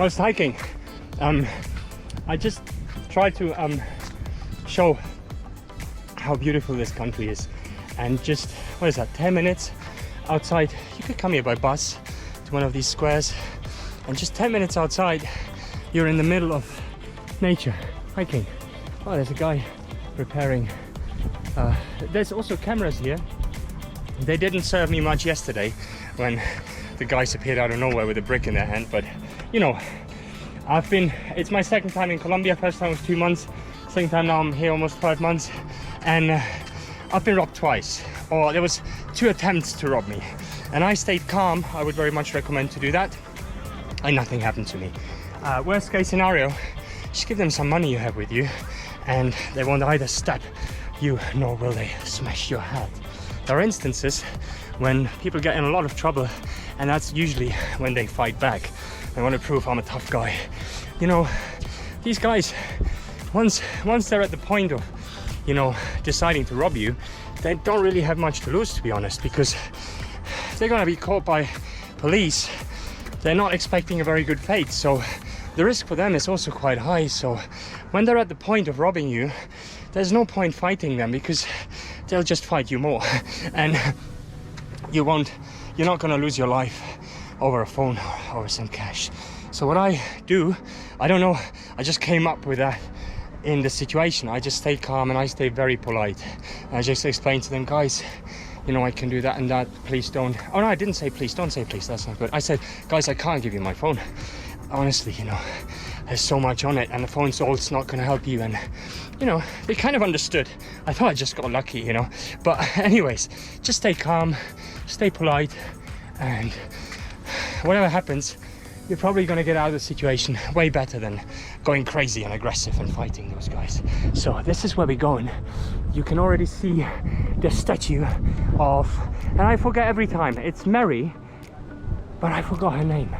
whilst hiking, I just tried to show how beautiful this country is. And just, what is that, 10 minutes outside, you could come here by bus to one of these squares, and just 10 minutes outside, you're in the middle of nature, hiking. Oh, there's a guy repairing. There's also cameras here. They didn't serve me much yesterday when the guys appeared out of nowhere with a brick in their hand, but you know, it's my second time in Colombia. First time was 2 months, second time now I'm here almost 5 months, and I've been robbed twice, or there was 2 attempts to rob me, and I stayed calm. I would very much recommend to do that, and nothing happened to me. Worst case scenario, just give them some money you have with you, and they won't either stab you nor will they smash your head. There are instances when people get in a lot of trouble, and that's usually when they fight back. They want to prove I'm a tough guy. You know, these guys, once they're at the point of, you know, deciding to rob you, they don't really have much to lose, to be honest, because if they're going to be caught by police, they're not expecting a very good fate. So the risk for them is also quite high. So when they're at the point of robbing you, there's no point fighting them, because they'll just fight you more, and you're not going to lose your life over a phone or over some cash. So what I do, I don't know, I just came up with that in the situation. I just stay calm and I stay very polite. I just explain to them, guys, you know, I can do that and that, please don't. Oh no, I didn't say please, don't say please, that's not good. I said, guys, I can't give you my phone. Honestly, you know, there's so much on it, and the phone's all, it's not going to help you. And you know, they kind of understood. I thought I just got lucky, you know, but anyways, just stay calm, stay polite, and whatever happens, you're probably going to get out of the situation way better than going crazy and aggressive and fighting those guys. So this is where we're going. You can already see the statue of, and I forget every time, it's Mary, but I forgot her name,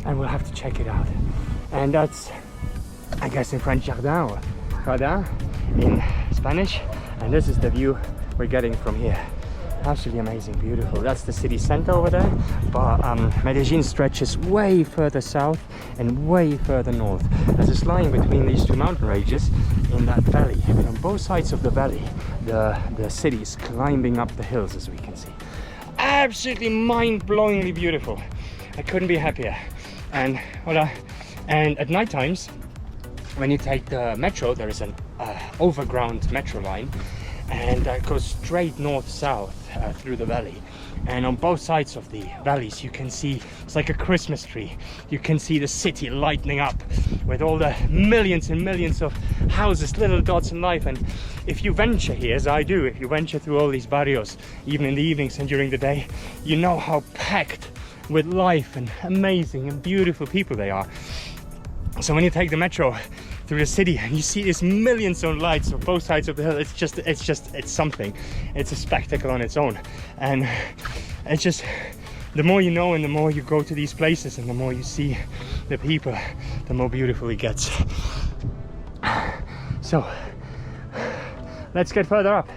and we'll have to check it out. And that's, I guess in French, jardin, or jardin in Spanish. And this is the view we're getting from here. Absolutely amazing, beautiful. That's the city center over there, but Medellín stretches way further south and way further north, as it's lying between these 2 mountain ranges in that valley. And on both sides of the valley, the city is climbing up the hills, as we can see. Absolutely mind-blowingly beautiful. I couldn't be happier. And voilà. And at night times, when you take the metro, there is an overground metro line, and that goes straight north-south through the valley. And on both sides of the valleys, you can see, it's like a Christmas tree. You can see the city lighting up with all the millions and millions of houses, little dots in life. And if you venture here, as I do, if you venture through all these barrios, even in the evenings and during the day, you know how packed with life and amazing and beautiful people they are. So when you take the metro through the city and you see these millions of lights on both sides of the hill, it's something. It's a spectacle on its own. And it's just, the more you know and the more you go to these places and the more you see the people, the more beautiful it gets. So let's get further up.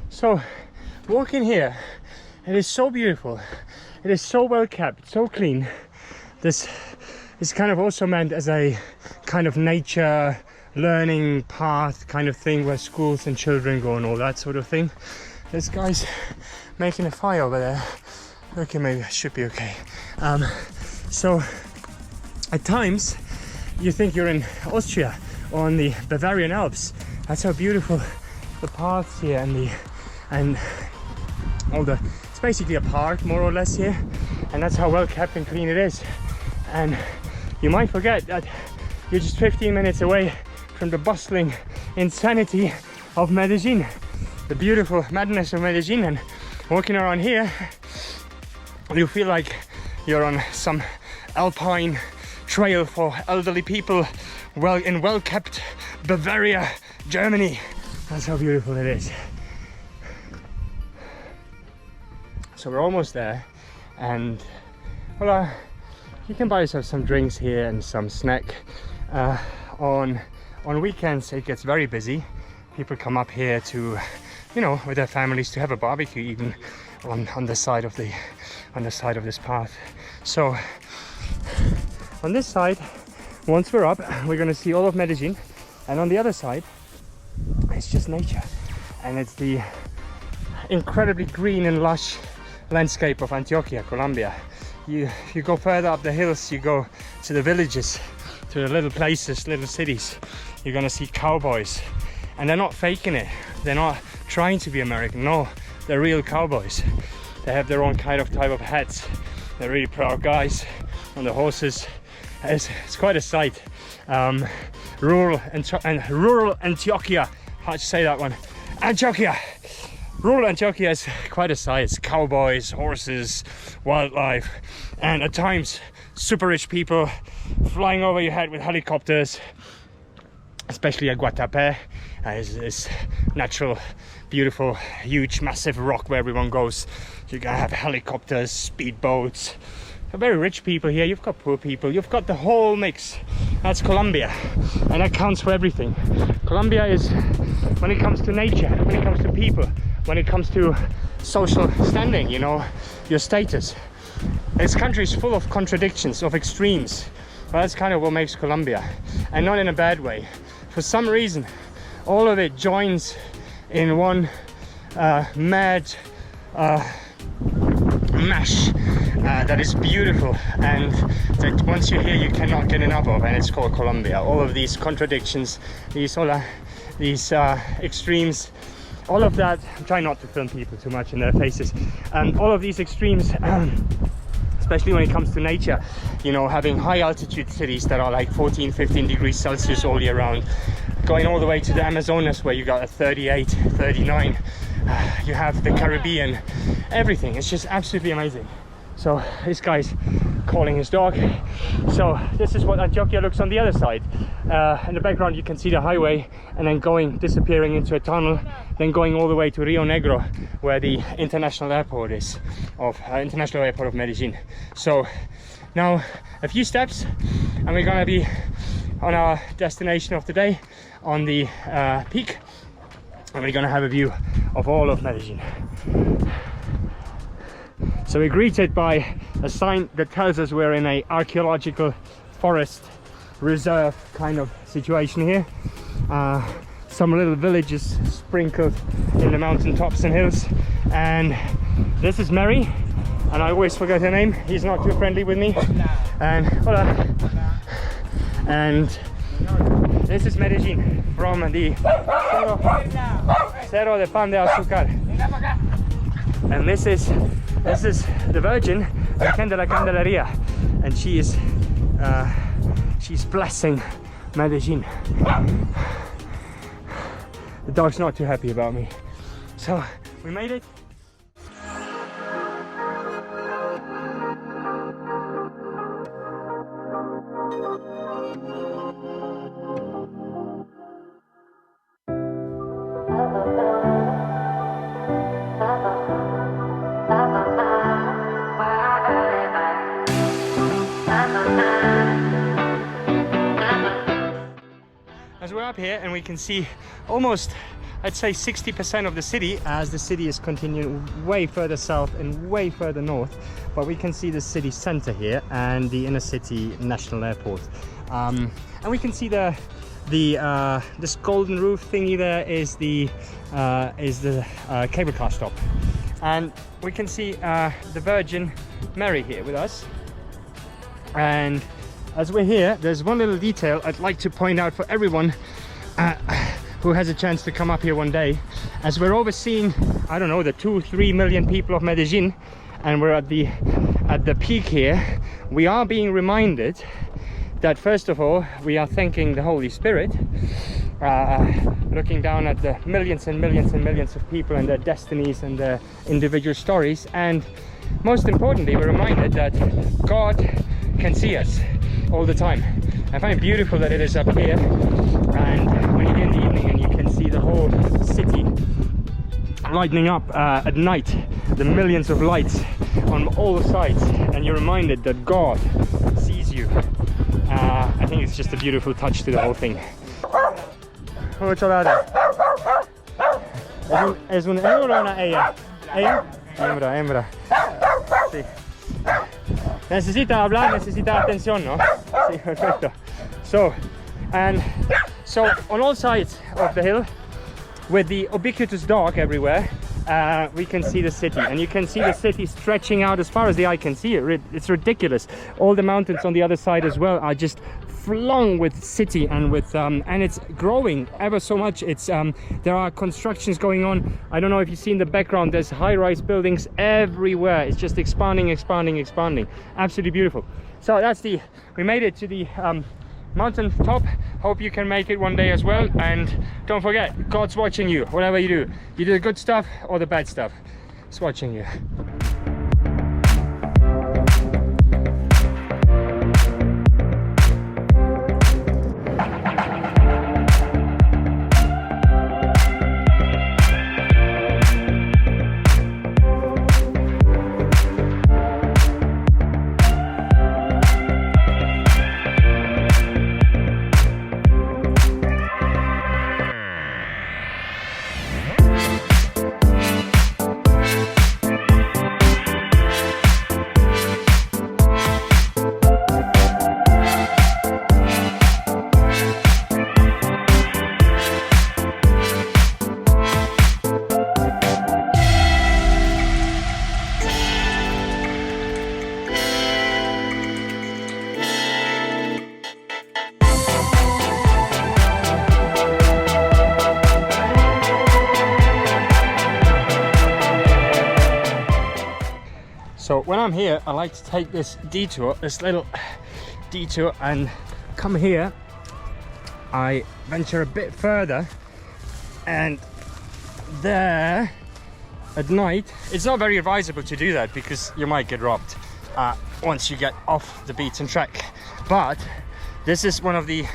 So walking here, it is so beautiful, it is so well kept, so clean. This is kind of also meant as a kind of nature learning path kind of thing, where schools and children go and all that sort of thing. This guy's making a fire over there. Okay, maybe I should be okay. So at times you think you're in Austria or on the Bavarian Alps. That's how beautiful the paths here and it's basically a park more or less here, and that's how well kept and clean it is. And you might forget that you're just 15 minutes away from the bustling insanity of Medellín, the beautiful madness of Medellín. And walking around here, you feel like you're on some alpine trail for elderly people, in well-kept Bavaria, Germany. That's how beautiful it is. So we're almost there, and well, you can buy yourself some drinks here and some snack. On weekends it gets very busy. People come up here to, you know, with their families, to have a barbecue even on the side of this path. So on this side, once we're up, we're going to see all of Medellín, and on the other side it's just nature, and it's the incredibly green and lush landscape of Antioquia, Colombia. You go further up the hills, you go to the villages, to the little places, little cities, you're gonna see cowboys, and they're not faking it. They're not trying to be American. No, they're real cowboys. They have their own type of hats. They're really proud guys on the horses. It's quite a sight. Rural Antioquia. Hard to say that one. Antioquia. Rural Antioquia is quite a sight. It's cowboys, horses, wildlife, and at times super rich people flying over your head with helicopters, especially at Guatapé. It's natural, beautiful, huge, massive rock where everyone goes. You're gonna have helicopters, speedboats. Very rich people here. You've got poor people. You've got the whole mix. That's Colombia, and that counts for everything. Colombia is, when it comes to nature, when it comes to people, when it comes to social standing, you know, your status. This country is full of contradictions, of extremes. Well, that's kind of what makes Colombia, and not in a bad way. For some reason, all of it joins in one mad mash that is beautiful, and that once you're here you cannot get enough of, and it's called Colombia. All of these contradictions, these extremes, all of that. I'm trying not to film people too much in their faces, and all of these extremes, especially when it comes to nature, you know, having high altitude cities that are like 14-15 degrees Celsius all year round, going all the way to the Amazonas where you got a 38, 39. You have the Caribbean, everything. It's just absolutely amazing. So this guy's calling his dog. So this is what Antioquia looks on the other side. In the background you can see the highway, and then disappearing into a tunnel, then going all the way to Rio Negro, where the international airport is, international airport of Medellín. So now a few steps and we're gonna be on our destination of the day, on the peak, and we're gonna have a view of all of Medellín. So we're greeted by a sign that tells us we're in a archaeological forest reserve kind of situation here. Some little villages sprinkled in the mountain tops and hills, and this is Mary, and I always forget her name. He's not too friendly with me. And hola. And this is Medellín from the Cerro de Pan de Azúcar. And this is the Virgin, Virgen de la Candelaria, and she's blessing Medellín. The dog's not too happy about me. So we made it. As we're up here and we can see almost, I'd say 60% of the city, as the city is continuing way further south and way further north, but we can see the city center here and the inner city national airport, and we can see this golden roof thingy there is the cable car stop, and we can see the Virgin Mary here with us. And as we're here, there's one little detail I'd like to point out for everyone who has a chance to come up here one day, as we're overseeing, I don't know, the 2-3 million people of Medellín, and we're at the peak here, we are being reminded that first of all we are thanking the Holy Spirit, looking down at the millions and millions and millions of people and their destinies and their individual stories, and most importantly we're reminded that God can see us all the time. I find it beautiful that it is up here, and when you're in the evening and you can see the whole city lighting up at night, the millions of lights on all sides, and you're reminded that God sees you. I think it's just a beautiful touch to the whole thing. Mucho lado. ¿Es un hembra o una ella? ¿Ella? Hembra, hembra. Sí. Necesita hablar, necesita atención, ¿no? Sí, perfecto. So on all sides of the hill, with the ubiquitous dog everywhere, we can see the city, and you can see the city stretching out as far as the eye can see. It's ridiculous. All the mountains on the other side as well are just flung with city, and with and it's growing ever so much. It's there are constructions going on. I don't know if you see in the background, there's high-rise buildings everywhere. It's just expanding, expanding, expanding. Absolutely beautiful. So we made it to the mountain top. Hope you can make it one day as well, and don't forget, God's watching you. Whatever you do the good stuff or the bad stuff, He's watching you. So when I'm here, I like to take this little detour, and come here. I venture a bit further, and there at night, it's not very advisable to do that because you might get robbed once you get off the beaten track. But this is one of the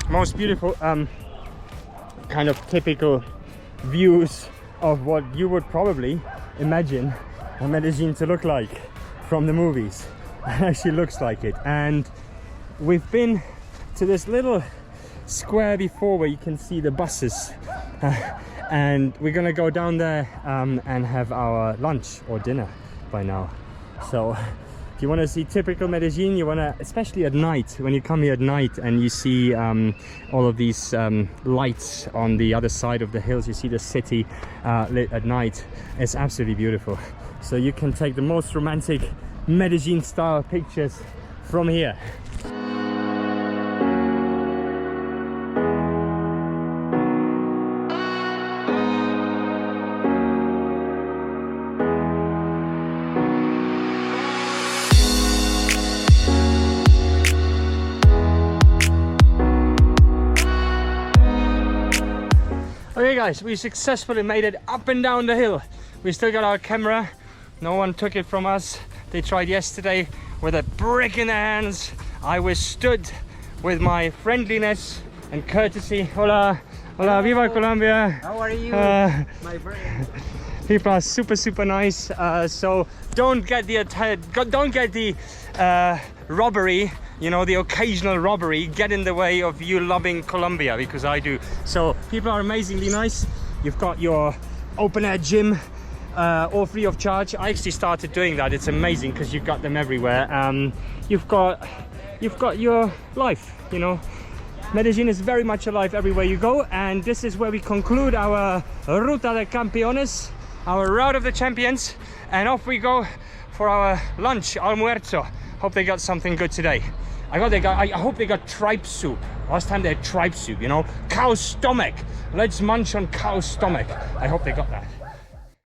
most beautiful kind of typical views of what you would probably imagine Medellín to look like from the movies. It actually looks like it. And we've been to this little square before where you can see the buses, and we're gonna go down there and have our lunch or dinner by now. So if you want to see typical Medellín, you want to, especially at night, when you come here at night and you see all of these lights on the other side of the hills, you see the city lit at night. It's absolutely beautiful. So you can take the most romantic Medellín style pictures from here. Okay guys, we successfully made it up and down the hill. We still got our camera. No one took it from us. They tried yesterday with a brick in their hands. I withstood with my friendliness and courtesy. Hola, hola, viva Colombia. How are you, my friend? People are super nice. So don't get the robbery, you know, the occasional robbery get in the way of you loving Colombia, because I do. So people are amazingly nice. You've got your open air gym, all free of charge. I actually started doing that. It's amazing because you've got them everywhere. You've got your life, you know. Medellín is very much alive everywhere you go, and this is where we conclude our Ruta de Campeones. our route of the champions, and off we go for our lunch, almuerzo. Hope they got something good today. I hope they got tripe soup. Last time they had tripe soup, you know, cow's stomach. Let's munch on cow's stomach. I hope they got that.